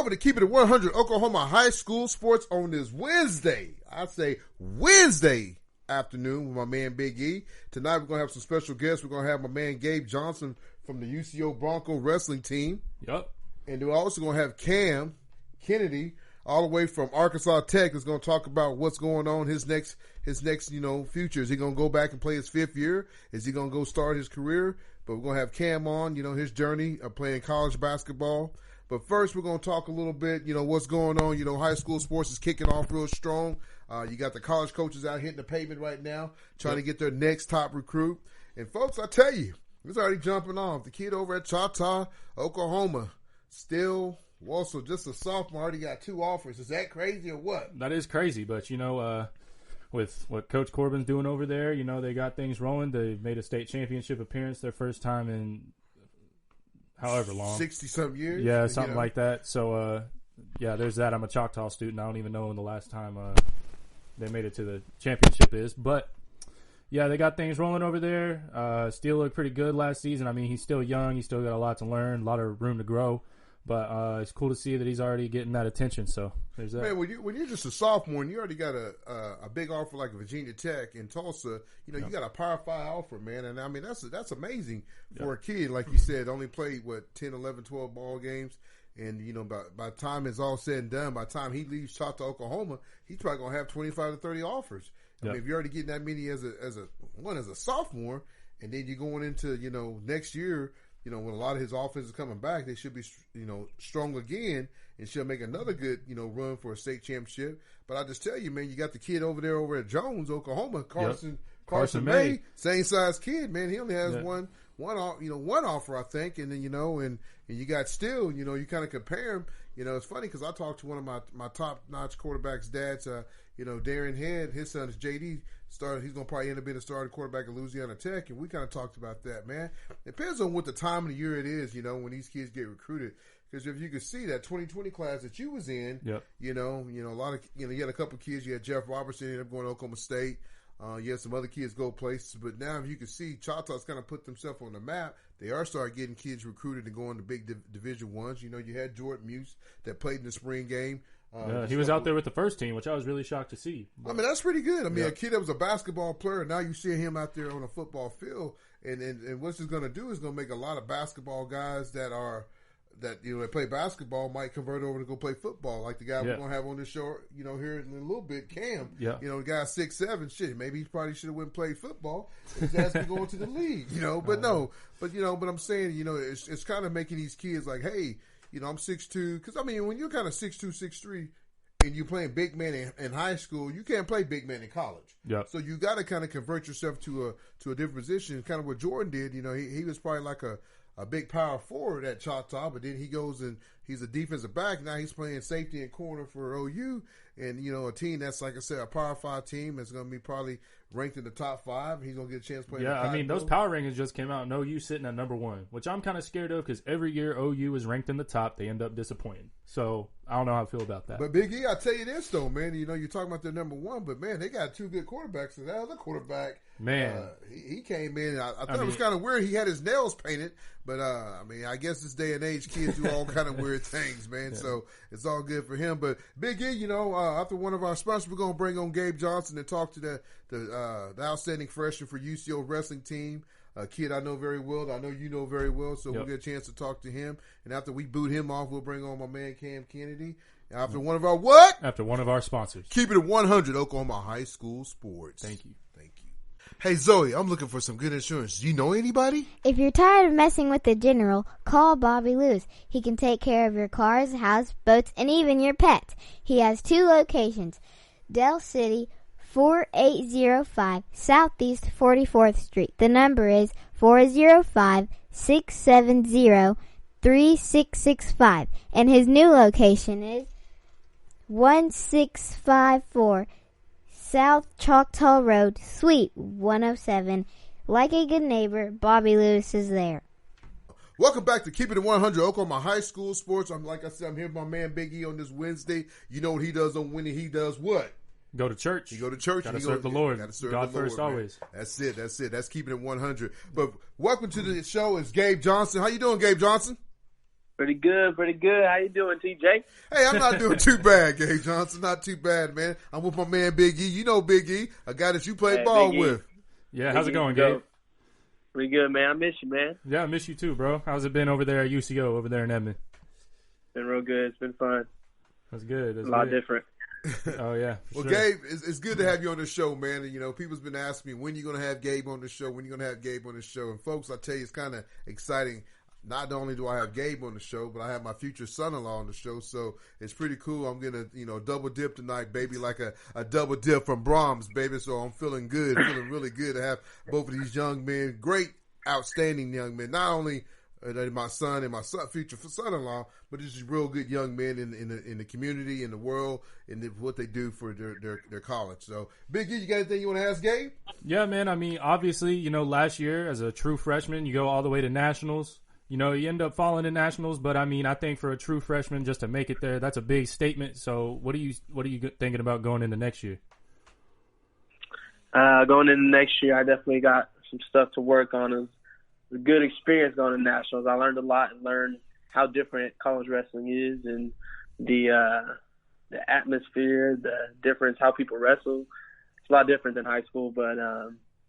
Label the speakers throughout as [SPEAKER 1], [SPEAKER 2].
[SPEAKER 1] over to Keep It at 100 Oklahoma High School Sports on this Wednesday. I say Wednesday afternoon with my man Big E. Tonight we're going to have some special guests. We're going to have my man Gabe Johnson from the UCO Bronco wrestling team.
[SPEAKER 2] Yep.
[SPEAKER 1] And we're also going to have Cam Kennedy all the way from Arkansas Tech is going to talk about what's going on his next future. Is he going to go back and play his fifth year? Is he going to go start his career? But we're going to have Cam on, his journey of playing college basketball. But first, we're going to talk a little bit, what's going on. High school sports is kicking off real strong. You got the college coaches out hitting the pavement right now, trying to get their next top recruit. And, folks, I tell you, it's already jumping off. The kid over at Choctaw, Oklahoma, still also just a sophomore, already got 2 offers. Is that crazy or what?
[SPEAKER 2] That is crazy, but, with what Coach Corbin's doing over there, they got things rolling. They made a state championship appearance their first time in however long. 60-something years?
[SPEAKER 1] Yeah,
[SPEAKER 2] something like that. So, there's that. I'm a Choctaw student. I don't even know when the last time they made it to the championship is. But, yeah, they got things rolling over there. Steele looked pretty good last season. I mean, he's still young. He's still got a lot to learn, a lot of room to grow. But it's cool to see that he's already getting that attention. So there's that.
[SPEAKER 1] Man, when you're just a sophomore and you already got a big offer like Virginia Tech in Tulsa, you got a Power 5 offer, man. And I mean that's amazing for a kid, like you said, only played 10, 11, 12 ball games. And by the time it's all said and done, by the time he leaves Choctaw, Oklahoma, he's probably gonna have 25 to 30 offers. I mean, if you're already getting that many as a sophomore, and then you're going into next year. When a lot of his offense is coming back, they should be, strong again and should make another good, run for a state championship. But I just tell you, man, you got the kid over at Jones, Oklahoma, Carson May, same size kid, man. He only has one offer, I think, and then and you got Steele, you kind of compare him. It's funny because I talked to one of my top notch quarterbacks' dads. Darren Head, his son is JD. He's going to probably end up being a starting quarterback at Louisiana Tech, and we kind of talked about that, man. It depends on what the time of the year it is, when these kids get recruited. Because if you could see that 2020 class that you was in, a lot of, you had a couple of kids. You had Jeff Robertson ended up going to Oklahoma State. You had some other kids go places. But now if you can see, Choctaw's kind of put themselves on the map. They are starting getting kids recruited and going to big Division Ones. You had Jordan Muse that played in the spring game.
[SPEAKER 2] He was out there with the first team, which I was really shocked to see.
[SPEAKER 1] But, I mean, that's pretty good. I mean, a kid that was a basketball player, now you see him out there on a football field, and what he's going to do is going to make a lot of basketball guys that play basketball might convert over to go play football, like the guy we're going to have on this show, here in a little bit, Cam. Yeah. The guy 6'7", shit, maybe he probably should have went and played football. His ass could go into the league, but no. But I'm saying, it's kind of making these kids like, hey, I'm 6'2", because, I mean, when you're kind of 6'2", 6'3", and you're playing big man in high school, you can't play big man in college. Yeah. So you got to kind of convert yourself to a different position, kind of what Jordan did. He was probably like a big power forward at Choctaw, but then he goes and he's a defensive back. Now he's playing safety and corner for OU. And, a team that's, like I said, a Power 5 team that's going to be probably ranked in the top 5. He's going to get a chance to play in the
[SPEAKER 2] I mean, those power rankings just came out, and OU sitting at number 1, which I'm kind of scared of because every year OU is ranked in the top. They end up disappointing. So I don't know how I feel about that.
[SPEAKER 1] But, Big E, I tell you this, though, man. You're talking about their number 1, but, man, they got 2 good quarterbacks. And that other quarterback,
[SPEAKER 2] man,
[SPEAKER 1] he came in. I thought it was kind of weird. He had his nails painted. But, I mean, I guess this day and age, kids do all kind of weird things, man. Yeah. So it's all good for him. But, Big E, after one of our sponsors, we're going to bring on Gabe Johnson and talk to the outstanding freshman for UCO wrestling team. A kid I know very well. I know you know very well. So we'll get a chance to talk to him. And after we boot him off, we'll bring on my man Cam Kennedy. After one of our what?
[SPEAKER 2] After one of our sponsors.
[SPEAKER 1] Keep it at 100 Oklahoma High School Sports.
[SPEAKER 2] Thank you.
[SPEAKER 1] Hey, Zoe, I'm looking for some good insurance. Do you know anybody?
[SPEAKER 3] If you're tired of messing with the general, call Bobby Lewis. He can take care of your cars, house, boats, and even your pets. He has 2 locations, Del City, 4805 Southeast 44th Street. The number is 405-670-3665. And his new location is 1654 South Choctaw Road, Suite 107. Like a good neighbor, Bobby Lewis is there.
[SPEAKER 1] Welcome back to Keep It at 100 Oklahoma High School Sports. Like I said, I'm here with my man Big E on this Wednesday. You know what he does on Wednesday? He does what?
[SPEAKER 2] Go to church.
[SPEAKER 1] You go to church.
[SPEAKER 2] Gotta serve the Lord.
[SPEAKER 1] Gotta serve
[SPEAKER 2] God
[SPEAKER 1] the Lord,
[SPEAKER 2] first,
[SPEAKER 1] man.
[SPEAKER 2] always.
[SPEAKER 1] That's it. That's keeping it 100. But welcome to the show is Gabe Johnson. How you doing, Gabe Johnson?
[SPEAKER 4] Pretty good. How you doing, TJ?
[SPEAKER 1] Hey, I'm not doing too bad, Gabe Johnson. Not too bad, man. I'm with my man Big E. You know Big E, a guy that you play ball with.
[SPEAKER 2] Yeah, how's it going, Gabe?
[SPEAKER 4] Pretty good, man. I miss you, man.
[SPEAKER 2] Yeah, I miss you too, bro. How's it been over there at UCO, over there in Edmond?
[SPEAKER 4] Been real good. It's been fun.
[SPEAKER 2] That's good.
[SPEAKER 4] A lot different.
[SPEAKER 2] Oh, yeah.
[SPEAKER 1] Well,
[SPEAKER 2] sure.
[SPEAKER 1] Gabe, it's good to have you on the show, man. And, people's been asking me, when you going to have Gabe on the show? And, folks, I tell you, it's kind of exciting. Not only do I have Gabe on the show, but I have my future son-in-law on the show, so it's pretty cool. I'm going to, double dip tonight, baby, like a double dip from Brahms, baby, so I'm feeling really good to have both of these young men, great, outstanding young men, not only my son and my future son-in-law, but just real good young men in the community, in the world, and what they do for their college. So, Big E, you got anything you want to ask Gabe?
[SPEAKER 2] Yeah, man, I mean, obviously, last year as a true freshman, you go all the way to nationals. You end up falling in nationals, but I mean, I think for a true freshman just to make it there, that's a big statement. So, what are you thinking about going into next year?
[SPEAKER 4] Going into next year, I definitely got some stuff to work on. It was a good experience going to nationals. I learned a lot and learned how different college wrestling is and the atmosphere, the difference, how people wrestle. It's a lot different than high school, but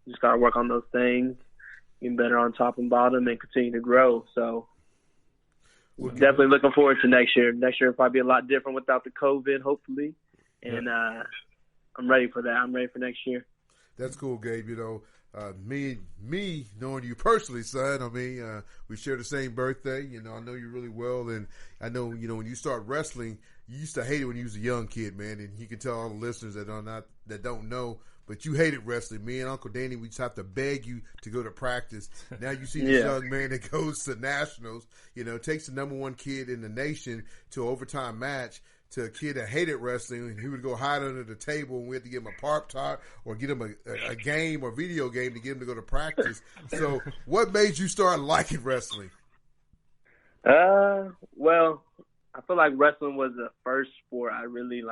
[SPEAKER 4] just got to work on those things. Get better on top and bottom and continue to grow. So definitely looking forward to next year. Next year will probably be a lot different without the COVID, hopefully. And I'm ready for that. I'm ready for next year.
[SPEAKER 1] That's cool, Gabe. Me knowing you personally, son, I mean, we share the same birthday. I know you really well. And I know, when you start wrestling, you used to hate it when you was a young kid, man. And you can tell all the listeners that don't know, but you hated wrestling. Me and Uncle Danny, we just have to beg you to go to practice. Now you see this young man that goes to nationals, takes the number one kid in the nation to an overtime match to a kid that hated wrestling, and he would go hide under the table, and we had to give him a Pop-Tart or get him a game or video game to get him to go to practice. So what made you start liking wrestling?
[SPEAKER 4] Well, I feel like wrestling was the first sport I really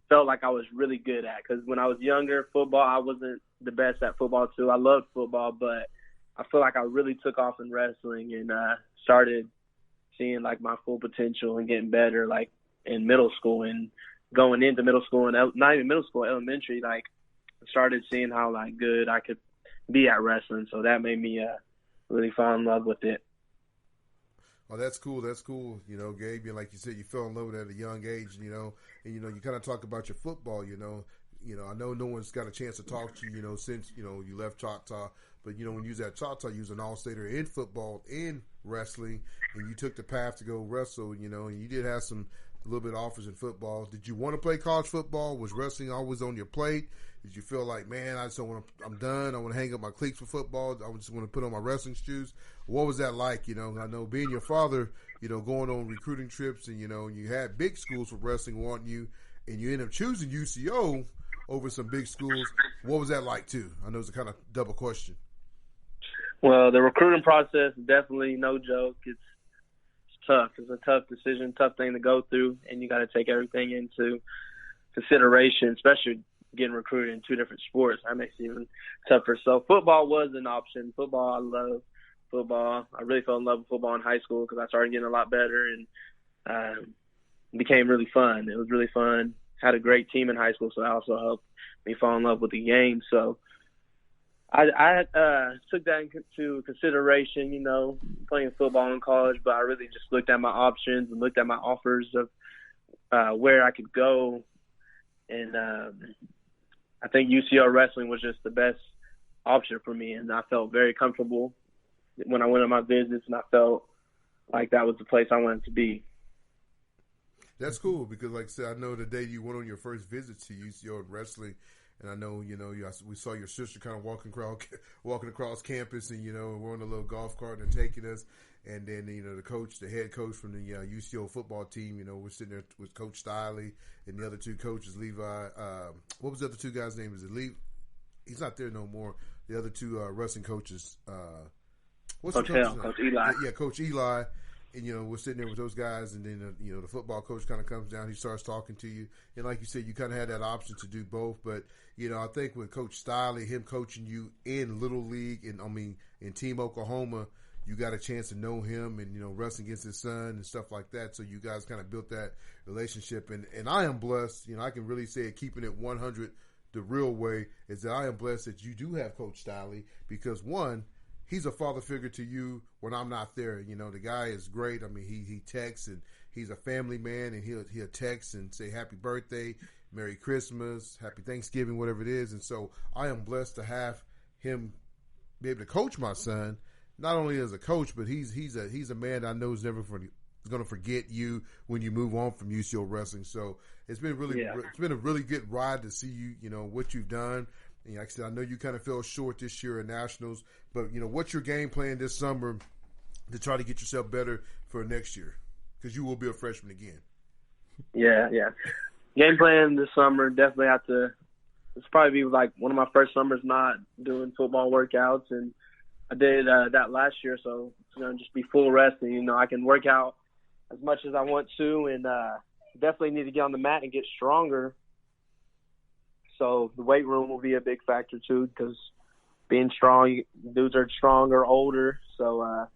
[SPEAKER 4] felt like I was really good at, because when I was younger, football, I wasn't the best at football too. I loved football, but I feel like I really took off in wrestling and started seeing my full potential and getting better in middle school and going into middle school and not even middle school, elementary. I started seeing how good I could be at wrestling, so that made me really fall in love with it.
[SPEAKER 1] Oh, that's cool. That's cool. Gabe, like you said, you fell in love with it at a young age, and you kind of talk about your football, I know no one's got a chance to talk to you, since, you left Choctaw, but, when you was at Choctaw, you was an all-stater in football and wrestling, and you took the path to go wrestle, and you did have a little bit of offers in football. Did you want to play college football? Was wrestling always on your plate? Did you feel like, man, I'm done. I want to hang up my cleats for football. I just want to put on my wrestling shoes. What was that like? I know being your father, going on recruiting trips and, you had big schools for wrestling wanting you, and you end up choosing UCO over some big schools. What was that like too? I know it's a kind of double question.
[SPEAKER 4] Well, the recruiting process is definitely no joke. It's tough. It's a tough decision, tough thing to go through, and you got to take everything into consideration, especially getting recruited in two different sports. That makes it even tougher. So football was an option. Football, I love football. I really fell in love with football in high school because I started getting a lot better, and it became really fun. It was really fun. Had a great team in high school, so that also helped me fall in love with the game. So I took that into consideration, playing football in college, but I really just looked at my options and looked at my offers of where I could go. And I think UCO wrestling was just the best option for me, and I felt very comfortable when I went on my visits, and I felt like that was the place I wanted to be.
[SPEAKER 1] That's cool because, like I said, I know the day you went on your first visit to UCO wrestling, and I know, we saw your sister kind of walking across campus, and, we're on a little golf cart and they're taking us. And then, the head coach from the UCO football team, we're sitting there with Coach Stiley and the other two coaches, Levi. What was the other two guys' name? Is it Levi? He's not there no more. The other two wrestling coaches. What's
[SPEAKER 4] Coach
[SPEAKER 1] the coach's name?
[SPEAKER 4] Coach Eli.
[SPEAKER 1] Yeah, Coach Eli. And, we're sitting there with those guys, and then, the football coach kind of comes down. He starts talking to you. And like you said, you kind of had that option to do both. But, I think with Coach Stiley, him coaching you in Little League, in Team Oklahoma, you got a chance to know him and, wrestling against his son and stuff like that. So you guys kind of built that relationship. And I am blessed, I can really say it, keeping it 100 the real way, is that I am blessed that you do have Coach Stiley, because one, he's a father figure to you when I'm not there. The guy is great. I mean, he texts, and he's a family man, and he'll text and say happy birthday, Merry Christmas, Happy Thanksgiving, whatever it is. And so I am blessed to have him be able to coach my son, not only as a coach, but he's a man that I know is never going to forget you when you move on from UCO wrestling. So it's been it's been a really good ride to see you, what you've done. And like I said, I know you kind of fell short this year at Nationals, but what's your game plan this summer to try to get yourself better for next year? Because you will be a freshman again.
[SPEAKER 4] Yeah. Game plan this summer, definitely have to. It's probably be like one of my first summers not doing football workouts, and I did that last year. So just be full resting. I can work out as much as I want to, and definitely need to get on the mat and get stronger. So the weight room will be a big factor too, because being strong, dudes are stronger, older, so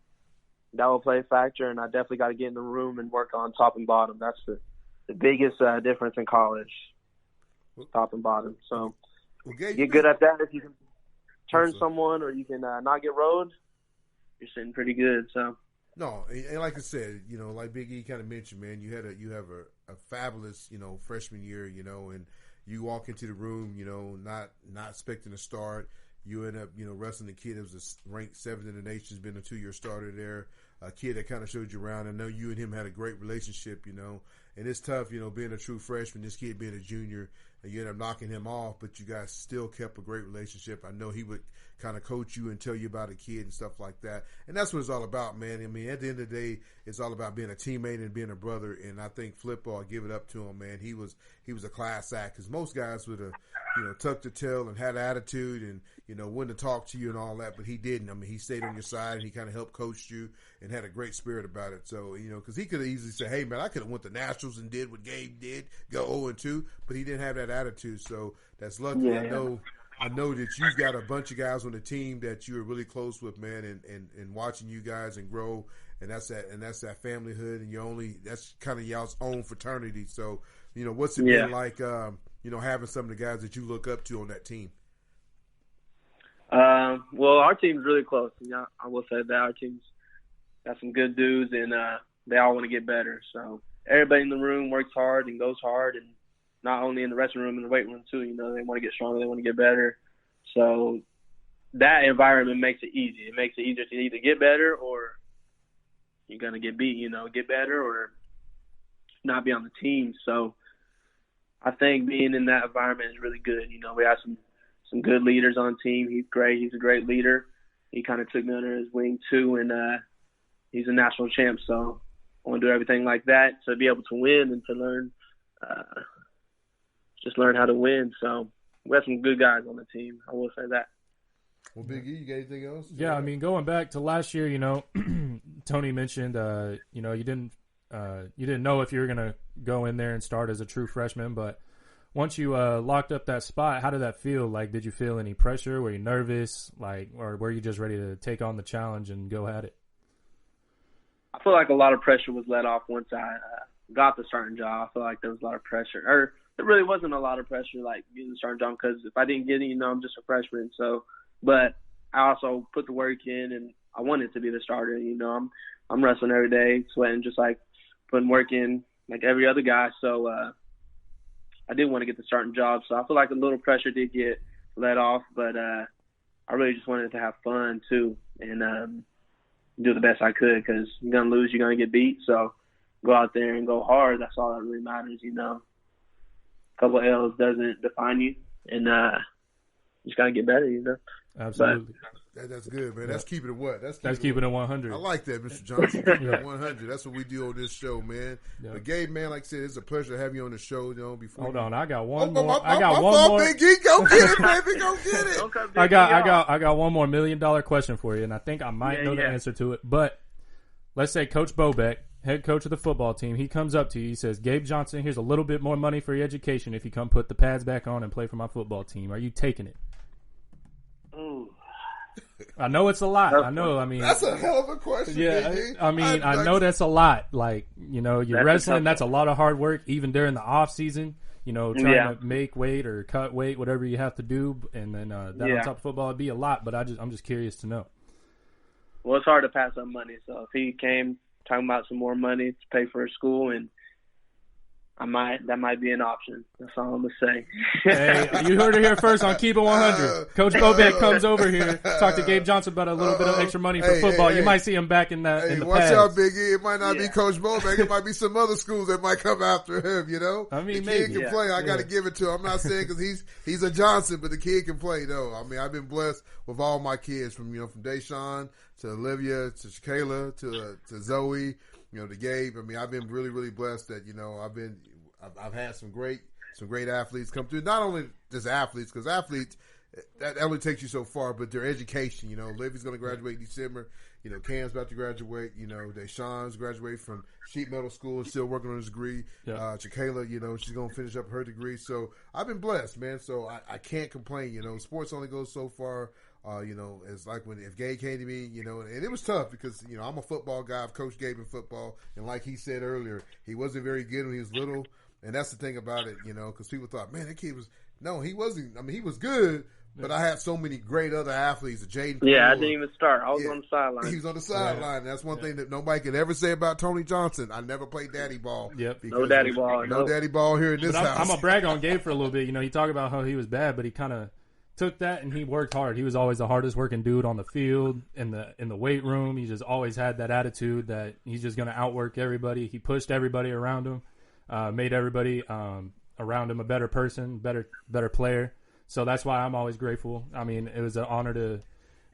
[SPEAKER 4] that will play a factor. And I definitely got to get in the room and work on top and bottom. That's the biggest difference in college, top and bottom. So
[SPEAKER 1] Gabe,
[SPEAKER 4] get good at that. If you can turn someone, or you can not get rolled, you're sitting pretty good. So
[SPEAKER 1] no, and like I said, like Big E kind of mentioned, man, you have a fabulous freshman year, and you walk into the room, not expecting to start. You end up, wrestling the kid that was ranked 7th in the nation, has been a 2-year starter there. A kid that kind of showed you around. I know you and him had a great relationship, and it's tough, being a true freshman, this kid being a junior, and you end up knocking him off, but you guys still kept a great relationship. I know he would kind of coach you and tell you about a kid and stuff like that. And that's what it's all about, man. I mean, at the end of the day, it's all about being a teammate and being a brother. And I think Flippo, I give it up to him, man. He was a class act, because most guys would have, tucked their tail and had attitude and, wouldn't have talked to you and all that, but he didn't. I mean, he stayed on your side, and he kind of helped coach you and had a great spirit about it. So, because he could have easily said, hey, man, I could have went to Nationals and did what Gabe did, go 0-2, but he didn't have that attitude. So that's lucky.
[SPEAKER 4] Yeah.
[SPEAKER 1] I know that you've got a bunch of guys on the team that you are really close with, man, and watching you guys and grow, and that's that familyhood, and that's kind of y'all's own fraternity. So, what's it been like, having some of the guys that you look up to on that team?
[SPEAKER 4] Well, our team's really close. I will say that our team's got some good dudes, and they all want to get better. So everybody in the room works hard and goes hard, and not only in the wrestling room, in the weight room too. They want to get stronger, they want to get better. So that environment makes it easy. It makes it easier to either get better or you're gonna get beat. Get better or not be on the team. So I think being in that environment is really good. We have some good leaders on the team. He's great. He's a great leader. He kind of took me under his wing too, and he's a national champ. So I want to do everything like that to be able to win and to learn. Just learn how to win. So we have some good guys on the team. I will say that.
[SPEAKER 1] Well, Big E, you got anything else?
[SPEAKER 2] Yeah, I mean, going back to last year, Tony mentioned, you didn't know if you were gonna go in there and start as a true freshman, but once you locked up that spot, how did that feel? Like, did you feel any pressure? Were you nervous? Or were you just ready to take on the challenge and go at it?
[SPEAKER 4] I feel like a lot of pressure was let off once I got the starting job. I feel like there was a lot of pressure, or there really wasn't a lot of pressure, like getting the starting job, because if I didn't get it, I'm just a freshman. So, but I also put the work in, and I wanted to be the starter. I'm wrestling every day, sweating, just like putting work in like every other guy. So I did want to get the starting job. So I feel like a little pressure did get let off, but I really just wanted to have fun too, and do the best I could, because you're gonna lose, you're gonna get beat. So go out there and go hard. That's all that really matters. A couple of L's doesn't define you, and you just gotta get better.
[SPEAKER 2] Absolutely.
[SPEAKER 1] That's good, man. That's keeping it what? That's
[SPEAKER 2] keeping it 100.
[SPEAKER 1] I like that, Mr. Johnson. Keeping it 100. That's what we do on this show, man. Yeah. But Gabe, man, like I said, it's a pleasure to have you on the show. Before
[SPEAKER 2] hold on, I got one more. I got one more.
[SPEAKER 1] Big Geek, go get it, baby, go get it.
[SPEAKER 2] I got one more $1 million question for you, and I think I might know the answer to it. But let's say Coach Bobeck, head coach of the football team, he comes up to you. He says, "Gabe Johnson, here's a little bit more money for your education if you come put the pads back on and play for my football team." Are you taking it?
[SPEAKER 4] Ooh.
[SPEAKER 2] I know it's a lot. I know. I mean,
[SPEAKER 1] that's a hell of a question.
[SPEAKER 2] Yeah,
[SPEAKER 1] BG.
[SPEAKER 2] I mean, I know that's a lot. Like, you're wrestling. That's a lot of hard work, even during the off season. Trying to make weight or cut weight, whatever you have to do, and then that on top of football, it'd be a lot. But I'm just curious to know.
[SPEAKER 4] Well, it's hard to pass up money. So if he came talking about some more money to pay for his school, and that might be an option. That's all I'm gonna say.
[SPEAKER 2] Hey, you heard it here first on Keep It 100. Coach Bobek comes over here, talk to Gabe Johnson about a little bit of extra money for football. You might see him back in the.
[SPEAKER 1] Hey,
[SPEAKER 2] in the
[SPEAKER 1] watch
[SPEAKER 2] pads.
[SPEAKER 1] out, Biggie. It might not be Coach Bobek. It might be some other schools that might come after him.
[SPEAKER 2] I mean,
[SPEAKER 1] the kid can play. I got to give it to him. I'm not saying because he's a Johnson, but the kid can play though. I mean, I've been blessed with all my kids from Deshaun to Olivia to Shakayla to Zoe, to Gabe. I mean, I've been really, really blessed that I've had some great athletes come through. Not only just athletes, because athletes that only takes you so far, but their education. Livy's going to graduate in December. Cam's about to graduate. Deshaun's graduating from sheet metal school and still working on his degree.
[SPEAKER 2] Yeah.
[SPEAKER 1] Chakayla, she's going to finish up her degree. So I've been blessed, man. So I can't complain. Sports only goes so far. It's like if Gabe came to me, and it was tough because, I'm a football guy. I've coached Gabe in football. And like he said earlier, he wasn't very good when he was little. And that's the thing about it, because people thought, man, that kid he wasn't. I mean, he was good, but I had so many great other athletes. Jaden.
[SPEAKER 4] Yeah, I didn't even start. I was on the sideline.
[SPEAKER 1] He was on the sideline. That's one thing that nobody could ever say about Tony Johnson. I never played daddy ball.
[SPEAKER 2] Yep.
[SPEAKER 4] No daddy ball.
[SPEAKER 1] No daddy ball here in this house.
[SPEAKER 2] I'm going to brag on Gabe for a little bit. He talked about how he was bad, but he kind of took that and he worked hard. He was always the hardest working dude on the field, in the weight room. He just always had that attitude that he's just going to outwork everybody. He pushed everybody around him. Made everybody around him a better person, better player. So that's why I'm always grateful. I mean, it was an honor to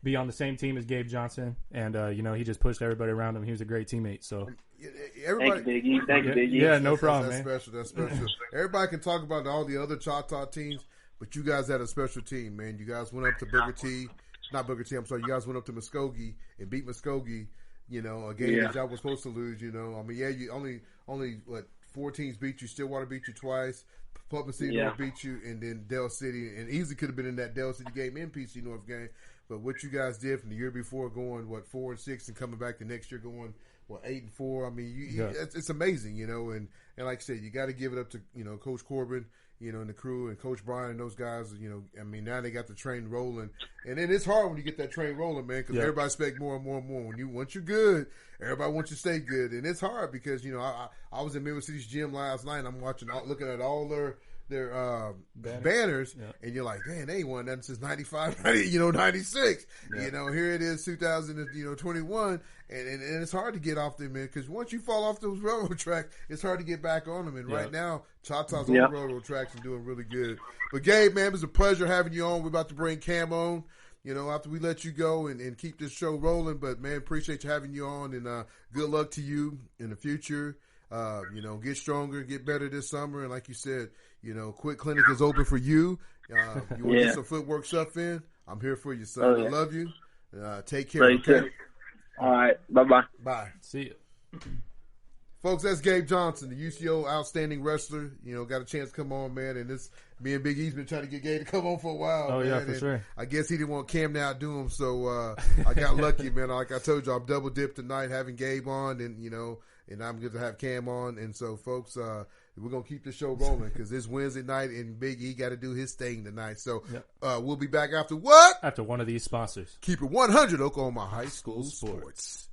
[SPEAKER 2] be on the same team as Gabe Johnson, and he just pushed everybody around him. He was a great teammate. So,
[SPEAKER 4] thank you, Biggie.
[SPEAKER 2] Yeah, no problem,
[SPEAKER 1] man.
[SPEAKER 2] That's
[SPEAKER 1] special. Everybody can talk about all the other Choctaw teams, but you guys had a special team, man. You guys went up to Booker T. Not Booker T. I'm sorry. You guys went up to Muskogee and beat Muskogee. A game that y'all was supposed to lose. I mean, you only what. 4 teams beat you. Stillwater beat you twice. Public City North beat you, and then Dell City, and easily could have been in that Dell City game and PC North game. But what you guys did from the year before, going 4-6, and coming back the next year going 8-4. I mean, it's amazing, And like I said, you got to give it up to Coach Corbin, and the crew, and Coach Brian and those guys. I mean, now they got the train rolling, and then it's hard when you get that train rolling, man, because everybody expects more and more and more. Once you're good, everybody wants you to stay good, and it's hard because I was in Midwest City's gym last night. And I'm looking at all their banners, and you're like, man, they ain't won nothing since 95, 96. Here it is, 2021, and it's hard to get off them, man, because once you fall off those railroad tracks, it's hard to get back on them. And right now, Choctaw's on the railroad tracks and doing really good. But Gabe, man, it was a pleasure having you on. We're about to bring Cam on, after we let you go and keep this show rolling. But man, appreciate you having you on, and good luck to you in the future. Get stronger, get better this summer, and like you said, Quick Clinic is open for you. You want to get some footwork stuff in? I'm here for you, son. I love you. Take care. Okay?
[SPEAKER 4] All right. Bye-bye.
[SPEAKER 1] Bye.
[SPEAKER 2] See you.
[SPEAKER 1] Folks, that's Gabe Johnson, the UCO outstanding wrestler. Got a chance to come on, man. And me and Big E's been trying to get Gabe to come on for a while.
[SPEAKER 2] Oh,
[SPEAKER 1] man.
[SPEAKER 2] yeah, for sure.
[SPEAKER 1] I guess he didn't want Cam to outdo him, so I got lucky, man. Like I told you, I'm double dipped tonight having Gabe on, and and I'm good to have Cam on. And so, folks, we're going to keep the show rolling because it's Wednesday night, and Big E got to do his thing tonight. So we'll be back after what?
[SPEAKER 2] After one of these sponsors.
[SPEAKER 1] Keep it 100, Oklahoma High School Sports.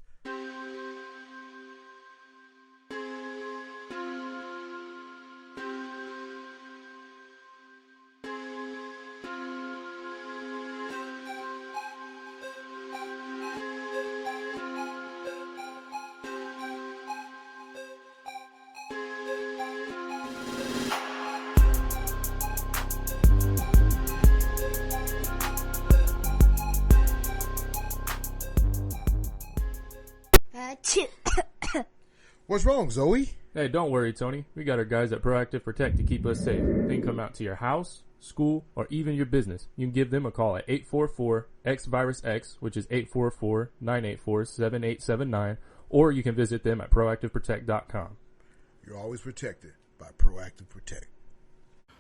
[SPEAKER 1] What's wrong, Zoe?
[SPEAKER 2] Hey, don't worry, Tony. We got our guys at Proactive Protect to keep us safe. They can come out to your house, school, or even your business. You can give them a call at 844-X-Virus-X, which is 844-984-7879, or you can visit them at proactiveprotect.com.
[SPEAKER 1] You're always protected by Proactive Protect.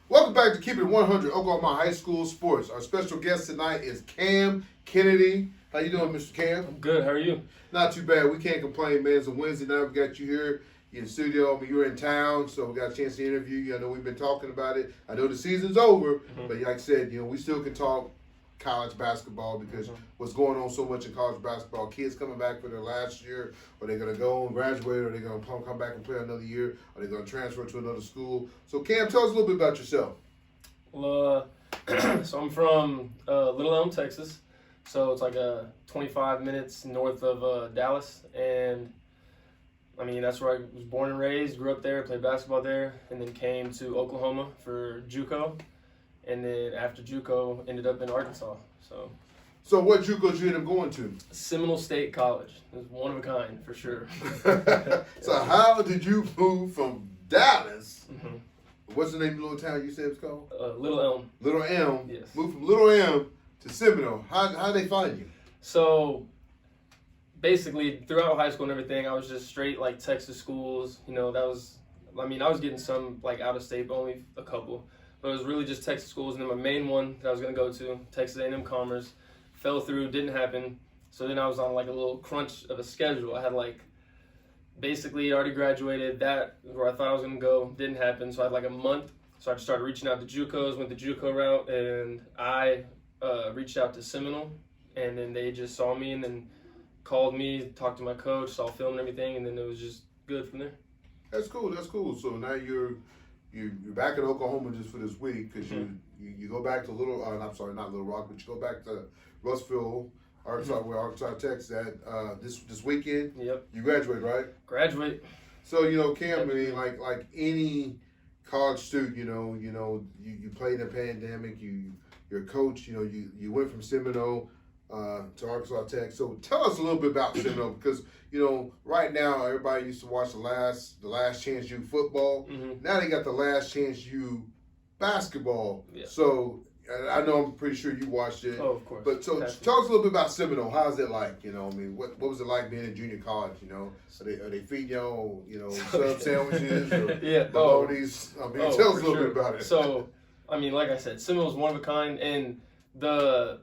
[SPEAKER 1] Welcome back to Keep It 100 Oklahoma High School Sports. Our special guest tonight is Cam Kennedy. How you doing, Mr. Cam?
[SPEAKER 5] I'm good. How are you?
[SPEAKER 1] Not too bad. We can't complain, man. It's a Wednesday night. We got you here in the studio. I mean, you're in town, so we got a chance to interview you. I know we've been talking about it. I know the season's over, but like I said, we still can talk college basketball because what's going on so much in college basketball. Kids coming back for their last year. Are they going to go and graduate? Or are they going to come back and play another year? Are they going to transfer to another school? So, Cam, tell us a little bit about yourself.
[SPEAKER 5] Well, so I'm from Little Elm, Texas. So it's like 25 minutes north of Dallas. And, I mean, that's where I was born and raised, grew up there, played basketball there, and then came to Oklahoma for JUCO. And then after JUCO, ended up in Arkansas.
[SPEAKER 1] So what JUCO did you end up going to?
[SPEAKER 5] Seminole State College. It was one of a kind, for sure.
[SPEAKER 1] So how did you move from Dallas? What's the name of the little town you said it's called?
[SPEAKER 5] Little Elm.
[SPEAKER 1] Little Elm.
[SPEAKER 5] Yes.
[SPEAKER 1] Moved from Little Elm to Seminole. How they find you?
[SPEAKER 5] So basically, throughout high school and everything, I was just straight like Texas schools. I was getting some like out of state, but only a couple. But it was really just Texas schools, and then my main one that I was going to go to, Texas A&M Commerce, fell through, didn't happen. So then I was on like a little crunch of a schedule. I had like basically already graduated, that where I thought I was going to go, didn't happen. So I had like a month. So I just started reaching out to JUCOs, went the JUCO route, and I reached out to Seminole, and then they just saw me and then called me, talked to my coach, saw film and everything, and then it was just good from there.
[SPEAKER 1] That's cool. So now you're back in Oklahoma just for this week because you go back to not Little Rock, but you go back to Russellville, Arkansas, where Arkansas Tech's at this weekend.
[SPEAKER 5] Yep.
[SPEAKER 1] You graduate, right?
[SPEAKER 5] Graduate.
[SPEAKER 1] So Cam, I mean, like any college student, you played in the pandemic. You're a coach. You went from Seminole to Arkansas Tech. So tell us a little bit about Seminole because right now everybody used to watch the last chance you football. Now they got the last chance you basketball.
[SPEAKER 5] Yeah.
[SPEAKER 1] So I know I'm pretty sure you watched it.
[SPEAKER 5] Oh, of course.
[SPEAKER 1] But so tell us a little bit about Seminole. How's it like? What was it like being in junior college? Are they feeding y'all sub sandwiches or bolognas? Tell us a little bit about it.
[SPEAKER 5] So like I said, Seminole's one of a kind, and the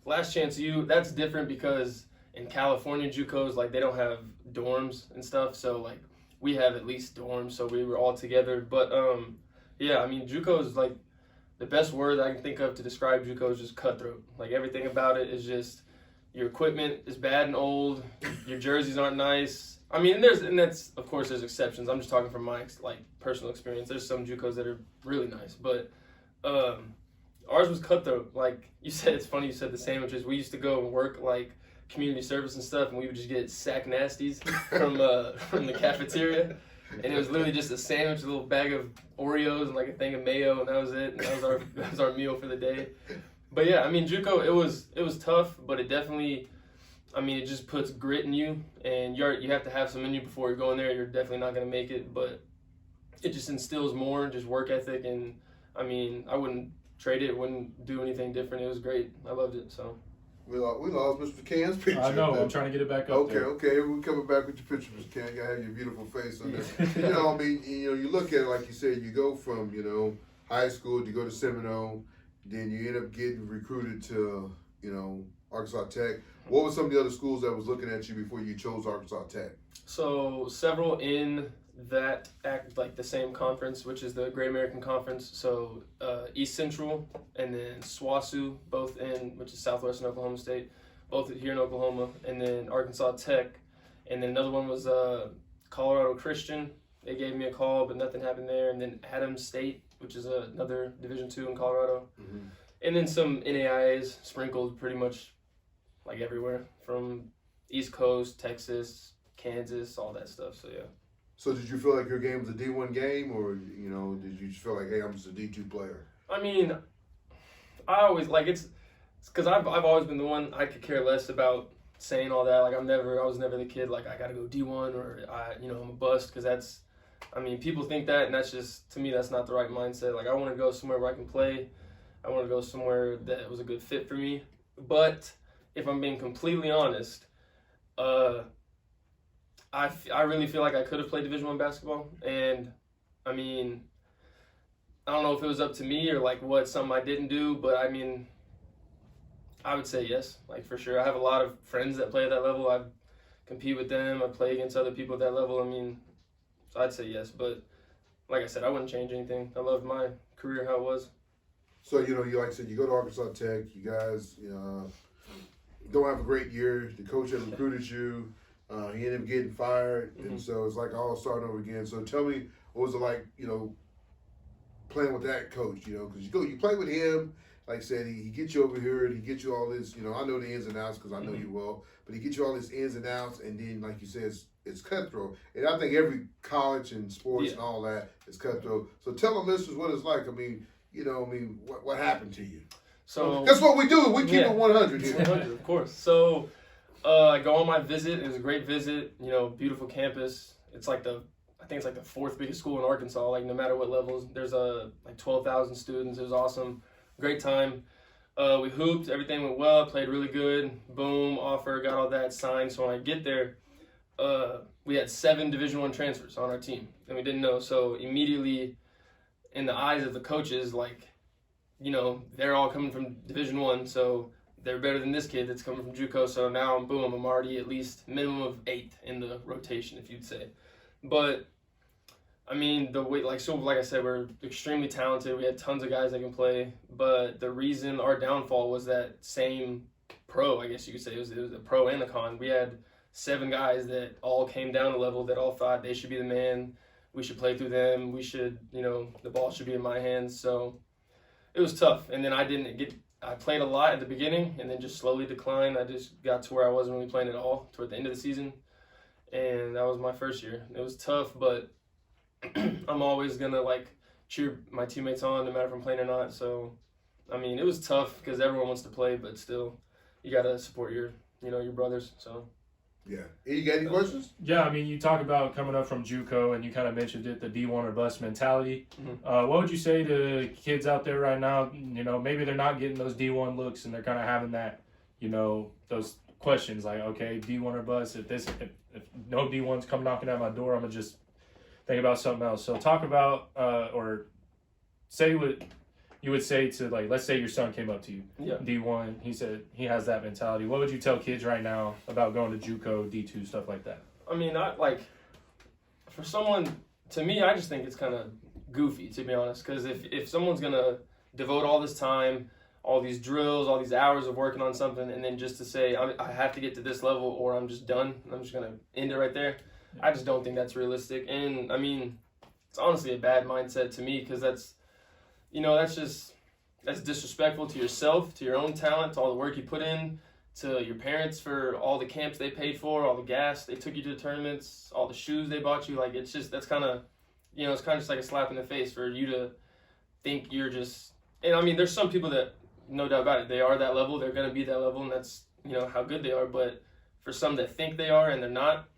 [SPEAKER 5] last chance you, that's different because in California JUCOs, like they don't have dorms and stuff, so like we have at least dorms, so we were all together. But JUCO is like the best word I can think of to describe JUCO is just cutthroat. Like everything about it is just your equipment is bad and old, your jerseys aren't nice. That's of course there's exceptions. I'm just talking from my personal experience. There's some JUCOs that are really nice, but ours was cutthroat. Like you said, it's funny you said the sandwiches. We used to go and work like community service and stuff, and we would just get sack nasties from the cafeteria, and it was literally just a sandwich, a little bag of Oreos, and like a thing of mayo, and that was it. And that was our meal for the day. But yeah, JUCO, it was tough, but it definitely, it just puts grit in you, and you have to have some in you before you're going there. You're definitely not gonna make it, but it just instills more just work ethic, and I wouldn't trade it, wouldn't do anything different. It was great. I loved it. So
[SPEAKER 1] we lost Mr. Cam's picture.
[SPEAKER 2] I know. I'm trying to get it back up.
[SPEAKER 1] Okay. We're coming back with your picture, Mr. Cam. You gotta have your beautiful face on there. You look at it like you said. You go from high school, you go to Seminole, then you end up getting recruited to Arkansas Tech. What were some of the other schools that was looking at you before you chose Arkansas Tech?
[SPEAKER 5] So several in that the same conference, which is the Great American Conference. So East Central and then SWASU, which is Southwestern Oklahoma State, both here in Oklahoma, and then Arkansas Tech, and then another one was Colorado Christian. They gave me a call, but nothing happened there. And then Adams State, which is another Division II in Colorado, and then some NAIAs sprinkled pretty much like everywhere from East Coast, Texas, Kansas, all that stuff. So yeah.
[SPEAKER 1] So did you feel like your game was a D1 game, or did you just feel like, hey, I'm just a D2 player?
[SPEAKER 5] I always it's because I've always been the one. I could care less about saying all that. Like I was never the kid like I got to go D1 or I'm a bust, because that's, people think that, and that's just, to me, that's not the right mindset. Like I want to go somewhere where I can play. I want to go somewhere that was a good fit for me. But if I'm being completely honest, I really feel like I could have played Division I basketball, and I don't know if it was up to me or something I didn't do, but I would say yes, like for sure. I have a lot of friends that play at that level. I compete with them. I play against other people at that level. I mean, so I'd say yes. But like I said, I wouldn't change anything. I loved my career how it was.
[SPEAKER 1] So, you like I said, you go to Arkansas Tech. You guys, don't have a great year. The coach had recruited you. He ended up getting fired. And so it's like all starting over again. So tell me, what was it like, playing with that coach, because you play with him. Like I said, he gets you over here and he gets you all this, I know the ins and outs because I know you well, but he gets you all this ins and outs, and then, like you said, it's cutthroat. And I think every college and sports and all that is cutthroat. So tell the listeners what it's like. I mean, what happened to you?
[SPEAKER 5] So
[SPEAKER 1] that's what we do. We keep it 100 here.
[SPEAKER 5] 100, of course. So I go on my visit. It was a great visit. Beautiful campus. It's like I think it's like the fourth biggest school in Arkansas. Like no matter what levels, there's like 12,000 students. It was awesome. Great time. We hooped. Everything went well. Played really good. Boom. Offer. Got all that signed. So when I get there, we had 7 Division I transfers on our team, and we didn't know. So immediately, in the eyes of the coaches, like, they're all coming from Division I, so they're better than this kid that's coming from JUCO. So now, boom, I'm already at least minimum of 8 in the rotation, if you'd say. But I mean, like I said, we're extremely talented. We had tons of guys that can play, but the reason our downfall was that same pro, I guess you could say. It was a pro and a con. We had 7 guys that all came down a level that all thought they should be the man. We should play through them. We should, the ball should be in my hands. So it was tough. And then I played a lot at the beginning and then just slowly declined. I just got to where I wasn't really playing at all toward the end of the season. And that was my first year. It was tough, but I'm always going to cheer my teammates on no matter if I'm playing or not. So, I mean, it was tough because everyone wants to play, but still you got to support your brothers. So.
[SPEAKER 1] Yeah. You got any questions?
[SPEAKER 2] Yeah, I mean, you talk about coming up from JUCO, and you kind of mentioned it, the D1 or bust mentality.
[SPEAKER 5] Mm-hmm.
[SPEAKER 2] What would you say to kids out there right now? Maybe they're not getting those D1 looks, and they're kind of having that, those questions like, okay, D1 or bust. If no D1s come knocking at my door, I'm gonna just think about something else. So talk about or say what you would say to, let's say your son came up to you, D1, he said he has that mentality. What would you tell kids right now about going to JUCO, D2, stuff like that?
[SPEAKER 5] I mean, for someone, to me, I just think it's kind of goofy, to be honest, because if someone's going to devote all this time, all these drills, all these hours of working on something, and then just to say, I have to get to this level or I'm just done, I'm just going to end it right there, I just don't think that's realistic. And, I mean, it's honestly a bad mindset to me because that's disrespectful to yourself, to your own talent, to all the work you put in, to your parents for all the camps they paid for, all the gas they took you to the tournaments, all the shoes they bought you. That's kind of, it's kind of just like a slap in the face for you to think you're just, and I mean, there's some people that, no doubt about it, they are that level, they're going to be that level, and that's, how good they are. But for some that think they are and they're not,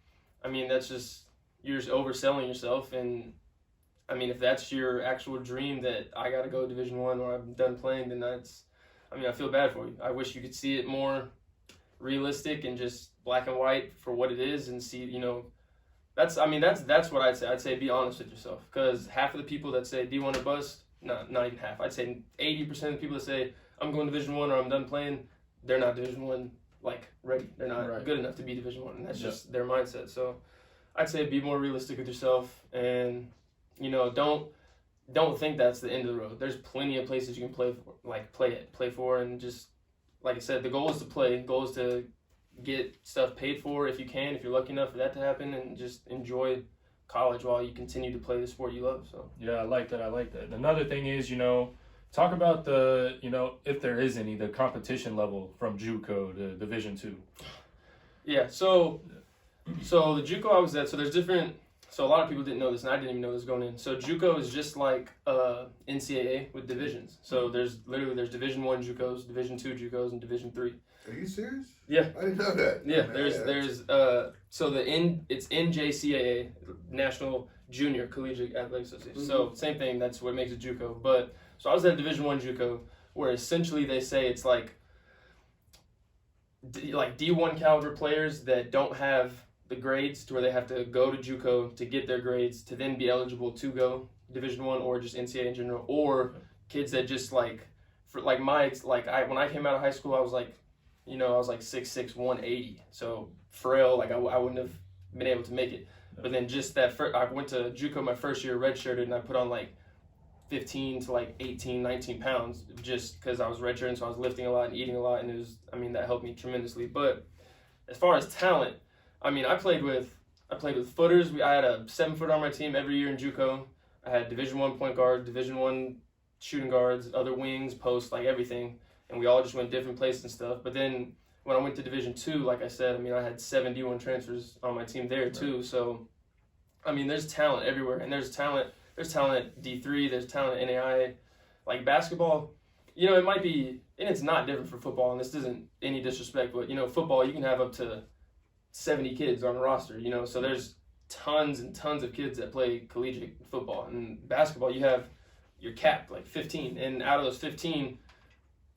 [SPEAKER 5] I mean, that's just, you're just overselling yourself. And I mean, if that's your actual dream that I got to go Division I or I'm done playing, then I feel bad for you. I wish you could see it more realistic and just black and white for what it is and see, that's what I'd say. I'd say be honest with yourself, because half of the people that say D1 or bust, not even half, I'd say 80% of the people that say I'm going Division I or I'm done playing, they're not Division I ready. They're not good enough to be Division I, and that's just their mindset. So I'd say be more realistic with yourself and don't think that's the end of the road. There's plenty of places you can play for, and just like I said, the goal is to play. The goal is to get stuff paid for if you can, if you're lucky enough for that to happen, and just enjoy college while you continue to play the sport you love. So
[SPEAKER 2] yeah, I like that. Another thing is, talk about the, if there is any, the competition level from JUCO to Division II.
[SPEAKER 5] Yeah, so the JUCO I was at, so there's different. So a lot of people didn't know this, and I didn't even know this going in. So JUCO is just like NCAA with divisions. So there's Division I JUCOs, Division II JUCOs, and Division III.
[SPEAKER 1] Are you serious?
[SPEAKER 5] Yeah.
[SPEAKER 1] I didn't know that.
[SPEAKER 5] Yeah, it's NJCAA, National Junior Collegiate Athletic Association. Mm-hmm. So same thing, that's what makes it JUCO. But so I was at Division I JUCO, where essentially they say it's like D1 caliber players that don't have the grades to where they have to go to JUCO to get their grades to then be eligible to go Division I or just NCAA in general, or kids that just for like when I came out of high school, I was like, I was like 6'6", 180. So frail, like I wouldn't have been able to make it. But then just that I went to JUCO my first year redshirted, and I put on like 15 to like 18, 19 pounds just because I was redshirting, so I was lifting a lot and eating a lot, and that helped me tremendously. But as far as talent, I played with footers. I had a 7-footer on my team every year in JUCO. I had Division I point guard, Division I shooting guards, other wings, posts, like everything, and we all just went different places and stuff. But then when I went to Division II, like I said, I had 7 D1 transfers on my team there too. So, there's talent everywhere, and there's talent at D3, there's talent at NAIA. Like basketball, it might be, and it's not different for football, and this isn't any disrespect, but, football, you can have up to 70 kids on a roster, so there's tons and tons of kids that play collegiate football. And basketball, you're capped like 15, and out of those 15,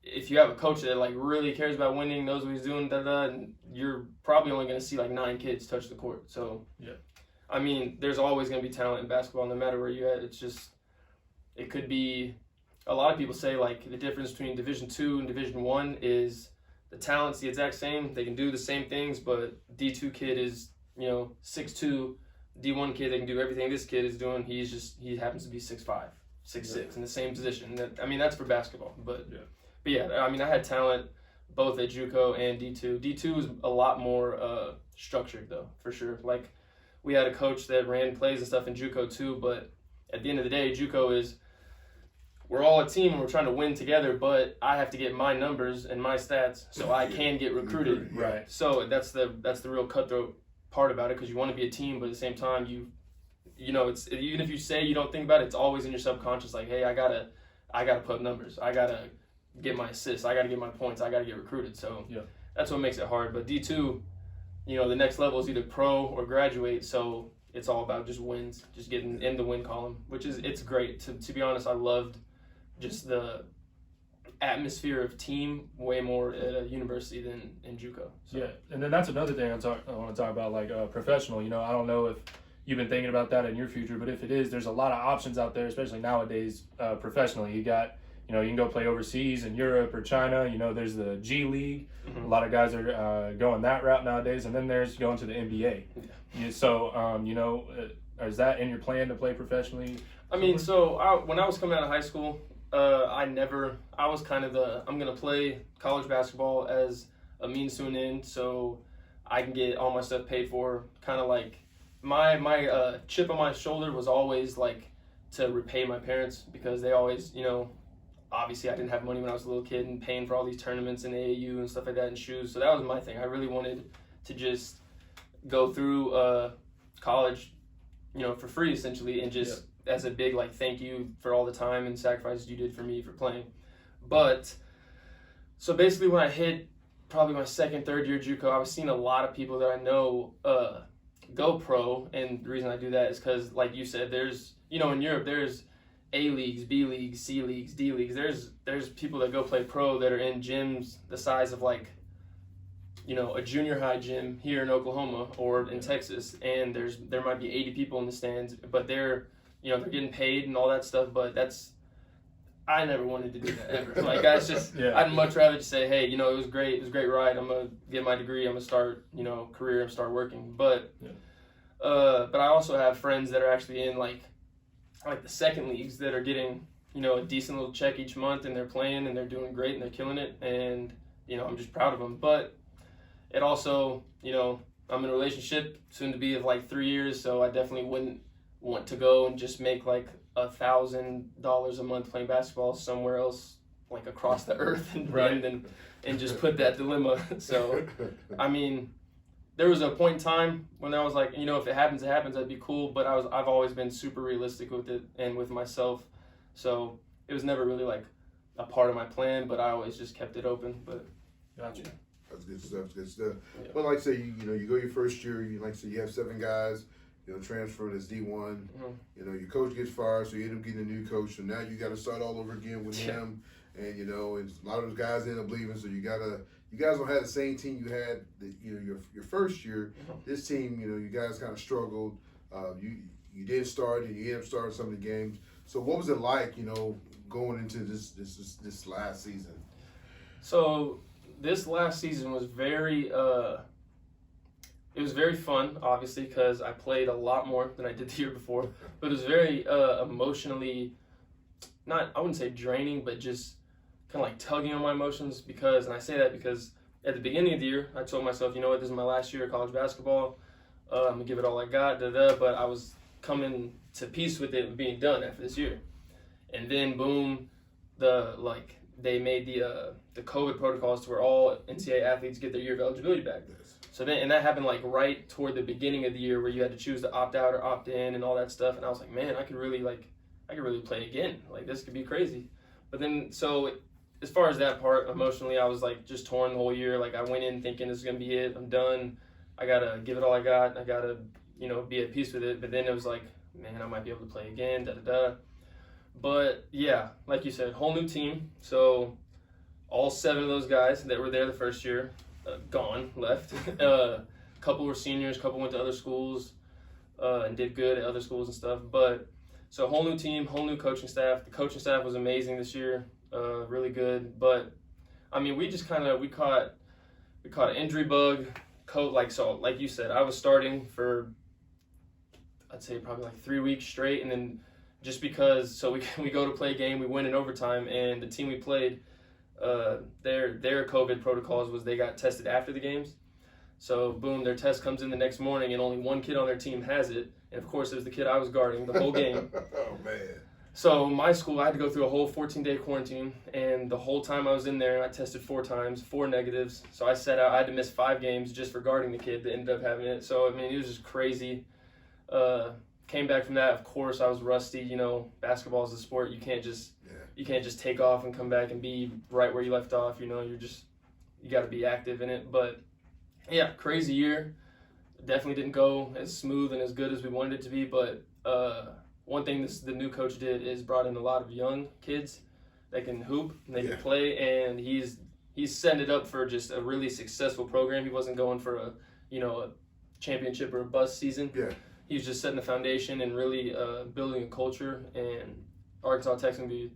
[SPEAKER 5] if you have a coach that like really cares about winning, knows what he's doing, and you're probably only going to see like 9 kids touch the court. So
[SPEAKER 2] yeah,
[SPEAKER 5] there's always going to be talent in basketball, no matter where you're at. It's just, it could be, a lot of people say like the difference between Division II and Division I is the talent's the exact same. They can do the same things, but D2 kid is, 6'2", D1 kid, they can do everything this kid is doing. He happens to be 6'5", 6'6", in the same position. That's for basketball. But yeah, I had talent both at JUCO and D2. D2 was a lot more structured though, for sure. Like, we had a coach that ran plays and stuff in JUCO too, but at the end of the day, JUCO is, we're all a team and we're trying to win together, but I have to get my numbers and my stats so I can get recruited.
[SPEAKER 2] Right.
[SPEAKER 5] So that's the real cutthroat part about it, because you want to be a team, but at the same time, it's, even if you say you don't think about it, it's always in your subconscious, like, hey, I gotta put up numbers. I gotta get my assists. I gotta get my points. I gotta get recruited. So that's what makes it hard. But D2, the next level is either pro or graduate, so it's all about just wins, just getting in the win column, it's great. To be honest, I loved just the atmosphere of team way more at a university than in JUCO. So.
[SPEAKER 2] Yeah, and then that's another thing I want to talk about, like professional. I don't know if you've been thinking about that in your future, but if it is, there's a lot of options out there, especially nowadays professionally. You got, you can go play overseas in Europe or China. There's the G League. Mm-hmm. A lot of guys are going that route nowadays, and then there's going to the NBA. Yeah. So, is that in your plan to play professionally?
[SPEAKER 5] So when I was coming out of high school, I was kind of I'm going to play college basketball as a means to an end, so I can get all my stuff paid for. Kind of like my chip on my shoulder was always like to repay my parents, because they always, obviously I didn't have money when I was a little kid and paying for all these tournaments in AAU and stuff like that and shoes. So that was my thing. I really wanted to just go through college, for free essentially, and just as a big like thank you for all the time and sacrifices you did for me for playing. But so basically when I hit probably my second, third year JUCO, I was seeing a lot of people that I know go pro, and the reason I do that is because, like you said, there's, in Europe there's A leagues, B leagues, C leagues, D leagues. There's people that go play pro that are in gyms the size of like, a junior high gym here in Oklahoma or in Texas, and there might be 80 people in the stands, but they're getting paid and all that stuff. But I never wanted to do that ever. Like, that's just, I'd much rather just say, hey, it was great. It was a great ride. I'm going to get my degree. I'm going to start, career and start working. But I also have friends that are actually in like the second leagues that are getting, a decent little check each month, and they're playing and they're doing great and they're killing it. And, I'm just proud of them. But it also, I'm in a relationship soon to be of like 3 years. So I definitely wouldn't want to go and just make like $1,000 a month playing basketball somewhere else, like across the earth, and just put that dilemma. So, there was a point in time when I was like, if it happens, that'd be cool. But I've always been super realistic with it and with myself. So it was never really like a part of my plan, but I always just kept it open. But
[SPEAKER 2] gotcha.
[SPEAKER 1] That's good stuff. That's good stuff. Yeah. Well, like I say, you go your first year. You have 7 guys. Transferring as D1. Mm-hmm. Your coach gets fired, so you end up getting a new coach. So now you got to start all over again with him. And and a lot of those guys end up leaving. So you guys don't have the same team you had your first year. Mm-hmm. This team, you guys kind of struggled. You did start, and you ended up starting some of the games. So what was it like, going into this last season?
[SPEAKER 5] So this last season was very it was very fun, obviously, because I played a lot more than I did the year before. But it was very emotionally, I wouldn't say draining, but just kind of like tugging on my emotions and I say that because at the beginning of the year, I told myself, you know what, this is my last year of college basketball. I'm going to give it all I got, but I was coming to peace with it being done after this year. And then, boom, they made the COVID protocols to where all NCAA athletes get their year of eligibility back. So then, and that happened like right toward the beginning of the year where you had to choose to opt out or opt in and all that stuff. And I was like, man, I could really play again. Like, this could be crazy. But then, so as far as that part, emotionally, I was like just torn the whole year. Like, I went in thinking this is going to be it. I'm done. I got to give it all I got. I got to, be at peace with it. But then it was like, man, I might be able to play again, But yeah, like you said, whole new team. So all 7 of those guys that were there the first year, left. Couple were seniors, couple went to other schools and did good at other schools and stuff. But so whole new team, whole new coaching staff. The coaching staff was amazing this year, really good. But I mean, we caught an injury bug. Like you said, I was starting for I'd say probably like 3 weeks straight, and then just because, so we go to play a game, we win in overtime, and the team we played, their COVID protocols was they got tested after the games. So boom, their test comes in the next morning, and only one kid on their team has it, and of course it was the kid I was guarding the whole game.
[SPEAKER 1] Oh man!
[SPEAKER 5] So my school, I had to go through a whole 14-day quarantine, and the whole time I was in there, I tested 4 times, 4 negatives. So I sat out. I had to miss 5 games just for guarding the kid that ended up having it. So I mean, it was just crazy. Came back from that. Of course, I was rusty. Basketball is a sport. You can't just take off and come back and be right where you left off. You got to be active in it. But yeah, crazy year. Definitely didn't go as smooth and as good as we wanted it to be. But one thing the new coach did is brought in a lot of young kids that can hoop and they can play, and he's setting it up for just a really successful program. He wasn't going for a championship or a bust season.
[SPEAKER 1] Yeah.
[SPEAKER 5] He's just setting the foundation and really building a culture, and Arkansas Tech's gonna be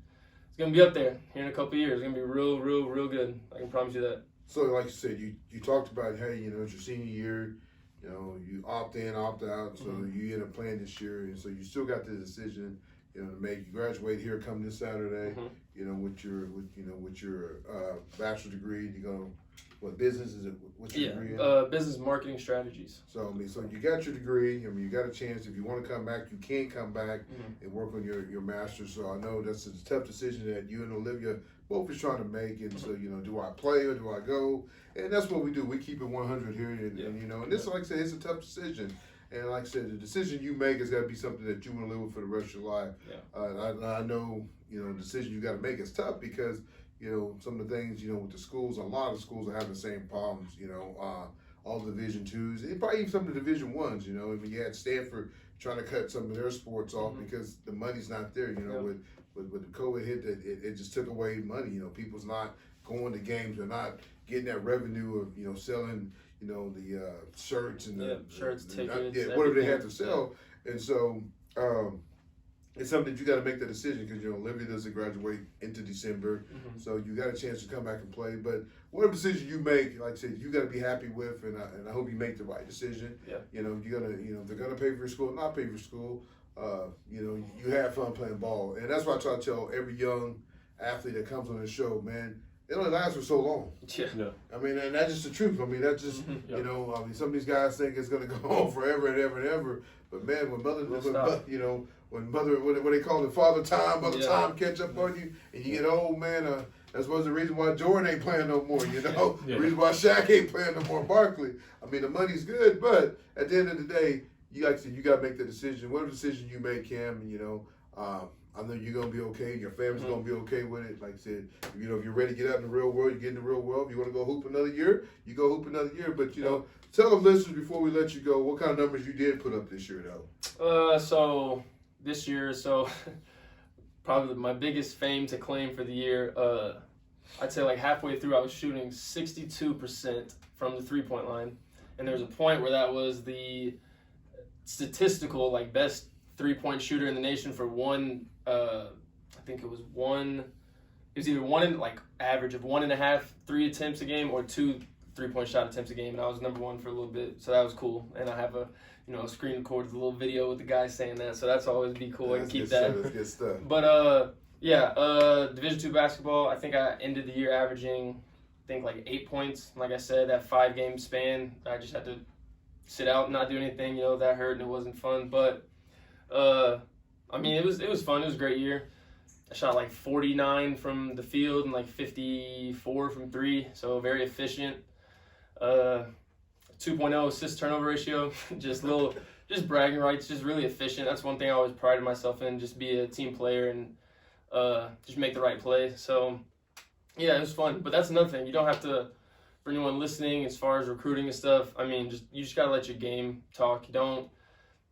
[SPEAKER 5] up there here in a couple of years. It's gonna be real, real, real good. I can promise you that.
[SPEAKER 1] So, like you said, you talked about, hey, it's your senior year. You opt in, opt out. So you end up playing this year, and so you still got the decision, to make. You graduate here come this Saturday. With your bachelor's degree. You go. What business is it? What's your degree in?
[SPEAKER 5] Business marketing strategies.
[SPEAKER 1] So you got your degree. You got a chance. If you want to come back, you can come back and work on your master's. So I know that's a tough decision that you and Olivia both is trying to make. And so do I play or do I go? And that's what we do. We keep it 100 here, and this, like I said, it's a tough decision. And like I said, the decision you make has got to be something that you want to live with for the rest of your life. Yeah. I know the decision you got to make is tough because. Some of the things, with the schools, a lot of schools are having the same problems, all the Division IIs, and probably even some of the Division I's, you had Stanford trying to cut some of their sports off because the money's not there, with the COVID hit, it just took away money, people's not going to games, they're not getting that revenue of, selling, the shirts and
[SPEAKER 5] tickets,
[SPEAKER 1] whatever they have to sell, and so, it's something that you got to make the decision because Olivia doesn't graduate into December, so you got a chance to come back and play. But whatever decision you make, like I said, you got to be happy with, and I hope you make the right decision. Yeah. You're gonna, they're gonna pay for your school, not pay for your school. You have fun playing ball, and that's why I try to tell every young athlete that comes on the show, man. It only lasts for so long.
[SPEAKER 5] Yeah.
[SPEAKER 1] I mean, and that's just the truth. I mean, that's just, some of these guys think it's going to go on forever and ever and ever. But, man, when what they call it, father time, mother time catch up on you, and you get old, man, that's one of the reasons why Jordan ain't playing no more, The reason why Shaq ain't playing no more, Barkley. I mean, the money's good, but at the end of the day, like I said, you got to make the decision. Whatever decision you make, Cam, I know you're going to be okay. Your family's going to be okay with it. Like I said, if you're ready to get out in the real world, you get in the real world. If you want to go hoop another year, you go hoop another year. But, tell the listeners before we let you go what kind of numbers you did put up this year, though.
[SPEAKER 5] So this year, probably my biggest fame to claim for the year, I'd say like halfway through I was shooting 62% from the three-point line. And there was a point where that was the statistical, best three-point shooter in the nation for one, I think it was one. It was either average of 1.5 3 attempts a game or 2 3-point shot attempts a game, and I was number 1 for a little bit, so that was cool. And I have a screen record with a little video with the guy saying that, so that's always be cool. I can keep that.
[SPEAKER 1] That's good stuff.
[SPEAKER 5] But Division II basketball, I think I ended the year averaging, I think like 8 points. Like I said, that 5-game span, I just had to sit out and not do anything. That hurt and it wasn't fun. But I mean, it was fun. It was a great year. I shot like 49 from the field and like 54 from 3, so very efficient. 2.0 assist turnover ratio, just bragging rights, just really efficient. That's one thing I always prided myself in, just be a team player and just make the right play. So yeah, it was fun. But that's another thing. You don't have to, for anyone listening, as far as recruiting and stuff, I mean, you just gotta let your game talk. You don't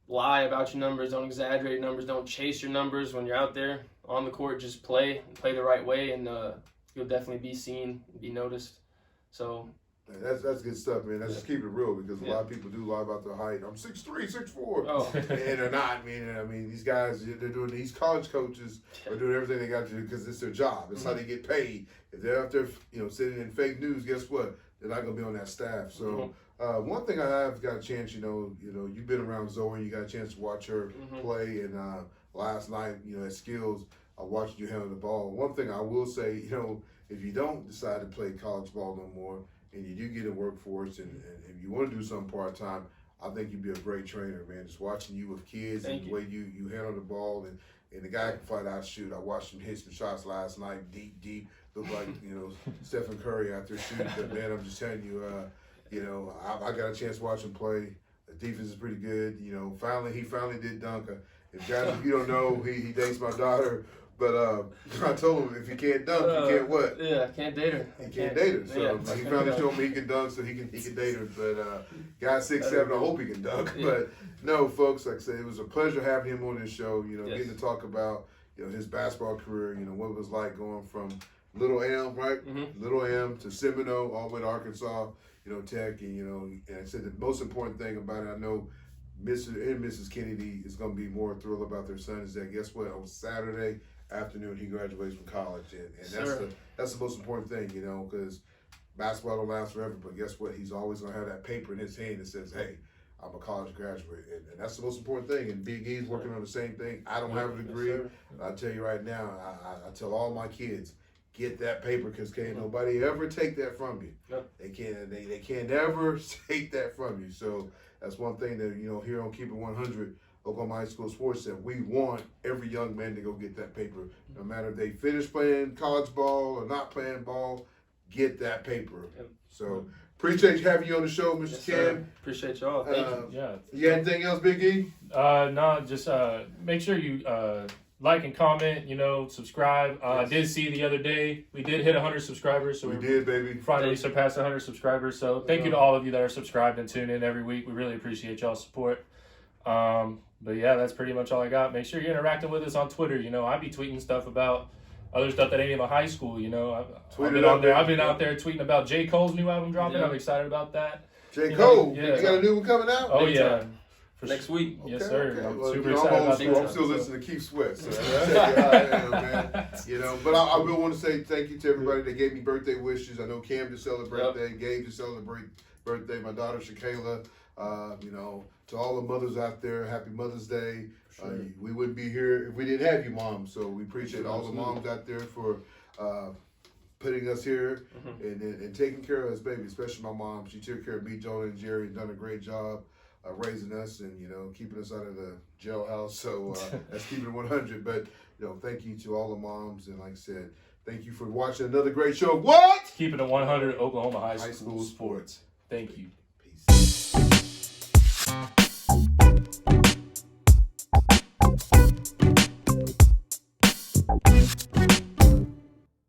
[SPEAKER 5] lie about your numbers, don't exaggerate numbers, don't chase your numbers when you're out there on the court. Just play the right way, and you'll definitely be seen, be noticed. So
[SPEAKER 1] Man, that's good stuff, man. That's just keep it real, because a lot of people do lie about their height. I'm 6'3", 6'4", and they're not. I mean, these guys, these college coaches are doing everything they got to do because it's their job. It's how they get paid. If they're out there, sitting in fake news, guess what? They're not going to be on that staff. So one thing I have got a chance, you've been around Zoe, you got a chance to watch her play, and last night, at Skills, I watched you handle the ball. One thing I will say, if you don't decide to play college ball no more, and you do get a workforce, and if you want to do something part-time, I think you'd be a great trainer, man. Just watching you with kids and the way you handle the ball, and the guy can flat out shoot. I watched him hit some shots last night, deep, looked like, Stephen Curry out there shooting. But, man, I'm just telling you, I got a chance to watch him play. The defense is pretty good. He finally did dunk. If you don't know, he dates my daughter. But I told him if he can't dunk, he can't what?
[SPEAKER 5] Yeah, can't date her.
[SPEAKER 1] He can't date her. So he finally showed me he can dunk, so he can date her. But guy 6'7", I hope he can dunk. Yeah. But no, folks, like I said, it was a pleasure having him on this show. Getting to talk about his basketball career. What it was like going from Little M, right? Little M to Seminole, all the way to Arkansas. Tech, and I said the most important thing about it, I know Mr. and Mrs. Kennedy is going to be more thrilled about their son, is that guess what? On Saturday afternoon, he graduates from college, and that's the most important thing, because basketball don't last forever. But guess what? He's always gonna have that paper in his hand that says, "Hey, I'm a college graduate," and that's the most important thing. And Big E's working on the same thing. I don't have a degree. I'll tell you right now, I tell all my kids, get that paper, because can't nobody ever take that from you. They can't ever take that from you. So that's one thing that here on Keep It 100. Oklahoma High School Sports, that we want every young man to go get that paper. No matter if they finish playing college ball or not playing ball, get that paper. So appreciate having you on the show, Mr. Cam.
[SPEAKER 5] Appreciate y'all. Thank you.
[SPEAKER 2] Yeah.
[SPEAKER 1] You got anything else, Big E?
[SPEAKER 2] No, just make sure you like and comment, subscribe. I did see the other day we did hit 100 subscribers. So
[SPEAKER 1] we did, baby.
[SPEAKER 2] Finally surpassed 100 subscribers. So thank you to all of you that are subscribed and tune in every week. We really appreciate y'all's support. But yeah, that's pretty much all I got. Make sure you're interacting with us on Twitter. I be tweeting stuff about other stuff that ain't even high school. I've been out there tweeting about J. Cole's new album dropping. I'm excited about that.
[SPEAKER 1] J. Cole, you got a new one coming out?
[SPEAKER 2] Oh yeah,
[SPEAKER 5] for next week.
[SPEAKER 2] Okay, yes sir.
[SPEAKER 1] Okay.
[SPEAKER 2] I'm super excited about that.
[SPEAKER 1] I'm still listening to Keith Sweat. So man. But I will want to say thank you to everybody that gave me birthday wishes. I know Cam just celebrated birthday, Gabe just celebrated birthday, my daughter Shakayla. To all the mothers out there, happy Mother's Day. Sure. We wouldn't be here if we didn't have you, Mom. So we appreciate all the moms out there for putting us here and taking care of us, baby. Especially my mom. She took care of me, Jonah, and Jerry, and done a great job raising us and keeping us out of the jailhouse. So that's keeping it 100. But thank you to all the moms, and like I said, thank you for watching another great show. What?
[SPEAKER 2] Keeping it 100, Oklahoma High School Sports. Thank you.
[SPEAKER 1] Peace.